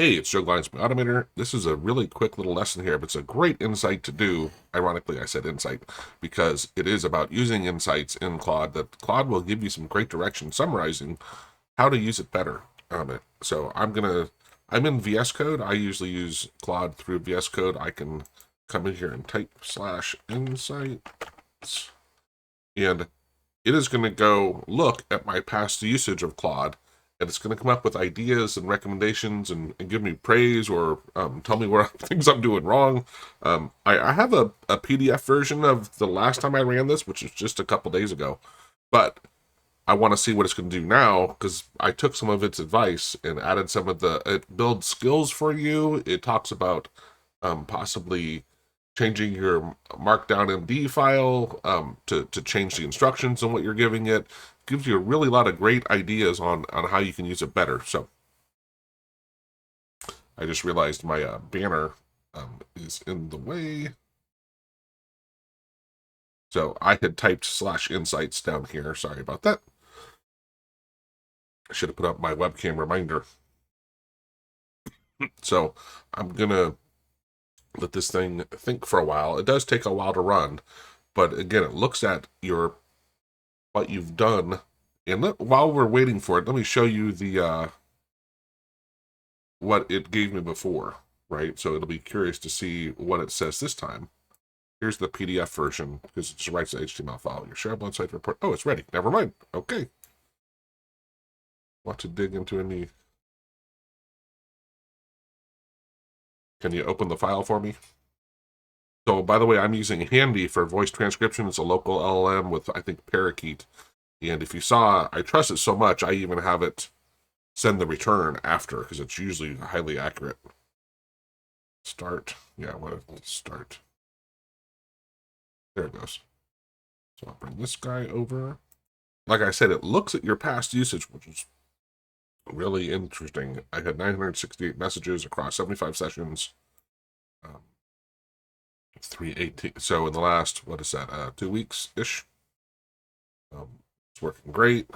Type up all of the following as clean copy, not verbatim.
Hey, it's Joe Glines from Automator. This is a really quick little lesson here, but it's a great insight to do. Ironically, I said insight because it is about using insights in Claude that Claude will give you some great direction summarizing how to use it better. So I'm in VS Code. I usually use Claude through VS Code. I can come in here and type /insights, and it is going to go look at my past usage of Claude, and it's going to come up with ideas and recommendations and give me praise or tell me where things I'm doing wrong. I have a PDF version of the last time I ran this, which is just a couple days ago, but I want to see what it's going to do now because I took some of its advice and added some of it builds skills for you. It talks about possibly changing your markdown MD file to change the instructions and what you're giving it. Gives you a really lot of great ideas on how you can use it better. So I just realized my banner is in the way. So I had typed /insights down here. Sorry about that. I should have put up my webcam reminder. So I'm going to let this thing think for a while. It does take a while to run, but again, it looks at what you've done. And while we're waiting for it, let me show you the what it gave me before, right? So it'll be curious to see what it says this time. Here's the PDF version because it just writes the HTML file. Your SharePoint site report. Oh, it's ready. Never mind. Okay. Want to dig into any? Can you open the file for me? So, by the way, I'm using Handy for voice transcription. It's a local LLM with, I think, Parakeet. And if you saw, I trust it so much, I even have it send the return after because it's usually highly accurate. Start. Yeah, I want to start. There it goes. So I'll bring this guy over. Like I said, it looks at your past usage, which is really interesting. I had 968 messages across 75 sessions. 318. So in the last, what is that, 2 weeks-ish? It's working great.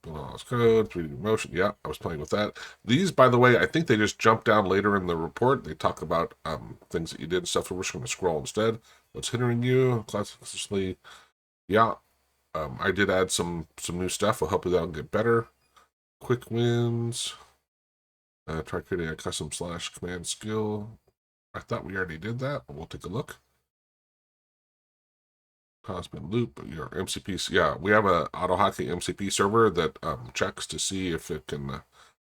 Building all this code, 3D motion. Yeah, I was playing with that. These, by the way, I think they just jump down later in the report. They talk about things that you did and stuff. We're just going to scroll instead. What's hindering you? Classically, yeah. I did add some new stuff. I'll help you that'll get better. Quick wins. Try creating a custom /command skill. I thought we already did that, but we'll take a look. Constant loop, your MCP. Yeah, we have a AutoHotkey MCP server that checks to see if it can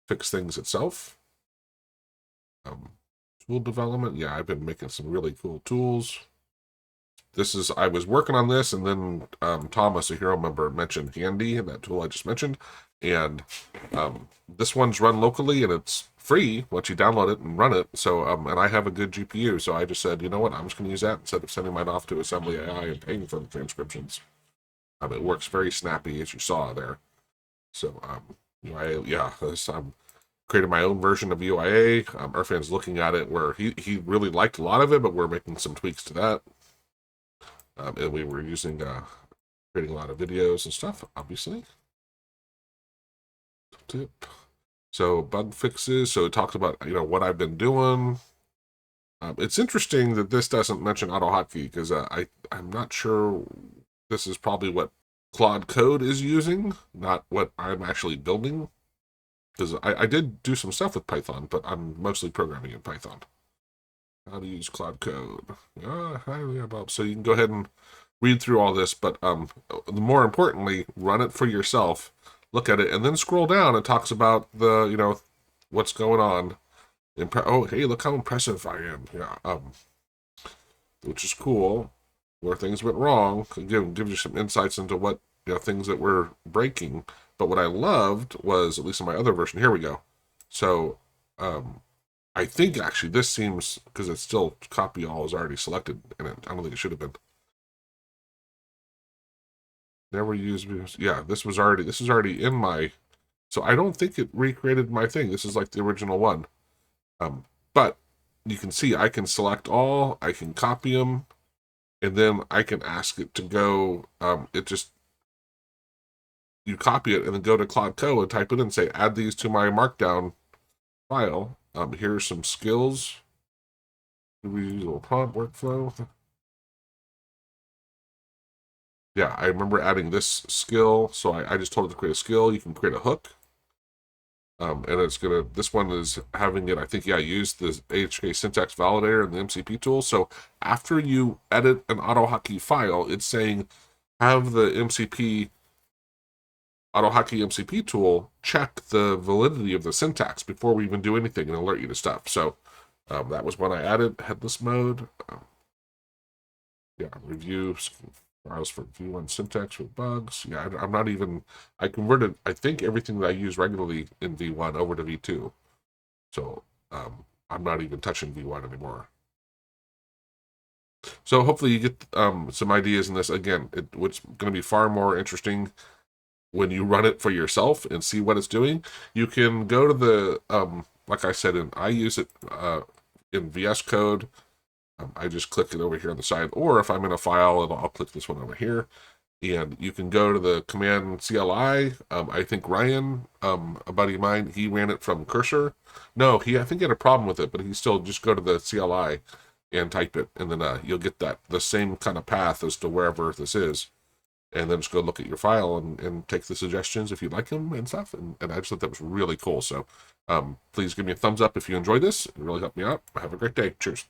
fix things itself. Tool development. Yeah, I've been making some really cool tools. I was working on this, and then Thomas, a hero member, mentioned Handy, that tool I just mentioned. And this one's run locally, and it's free once you download it and run it. So, and I have a good GPU, so I just said, you know what, I'm just going to use that instead of sending mine off to Assembly AI and paying for the transcriptions. It works very snappy, as you saw there. So, I'm created my own version of UIA. Irfan's looking at it where he really liked a lot of it, but we're making some tweaks to that. And we were using creating a lot of videos and stuff, obviously. Tip. So bug fixes. So it talks about what I've been doing. It's interesting that this doesn't mention AutoHotkey because I'm not sure. This is probably what Claude Code is using, not what I'm actually building. Because I did do some stuff with Python, but I'm mostly programming in Python. How to use Claude Code. So you can go ahead and read through all this, but more importantly, run it for yourself, look at it, and then scroll down. It talks about the what's going on. Oh, hey, look how impressive I am. Yeah, which is cool. Where things went wrong, gives you some insights into what things that were breaking. But what I loved was, at least in my other version, here we go. So I think actually this seems, because it's still copy all is already selected, and I don't think it should have been. Never used. Yeah, this is already in my. So I don't think it recreated my thing. This is like the original one. But you can see I can select all. I can copy them, and then I can ask it to go. You copy it and then go to Claude Code and type it in and say, add these to my markdown file, Here's some skills. We use a little prompt workflow. Yeah, I remember adding this skill, so I just told it to create a skill. You can create a hook. And it's gonna, this one is having it, I think, yeah, use the AHK syntax validator and the MCP tool. So after you edit an AutoHotkey file, it's saying have the AutoHotkey MCP tool check the validity of the syntax before we even do anything and alert you to stuff. So that was when I added headless mode. Yeah, review files for V1 syntax with bugs. Yeah, I'm not even, I converted, I think, everything that I use regularly in V1 over to V2. So I'm not even touching V1 anymore. So hopefully you get some ideas in this. Again, it's going to be far more interesting when you run it for yourself and see what it's doing. You can go to the, like I said, I use it in VS Code. I just click it over here on the side, or if I'm in a file, I'll click this one over here. And you can go to the command CLI. I think Ryan, a buddy of mine, he ran it from Cursor. No, I think he had a problem with it, but he still just go to the CLI and type it, and then you'll get the same kind of path as to wherever this is. And then just go look at your file and take the suggestions if you like them and stuff. And I just thought that was really cool. So please give me a thumbs up if you enjoyed this. It really helped me out. Have a great day. Cheers.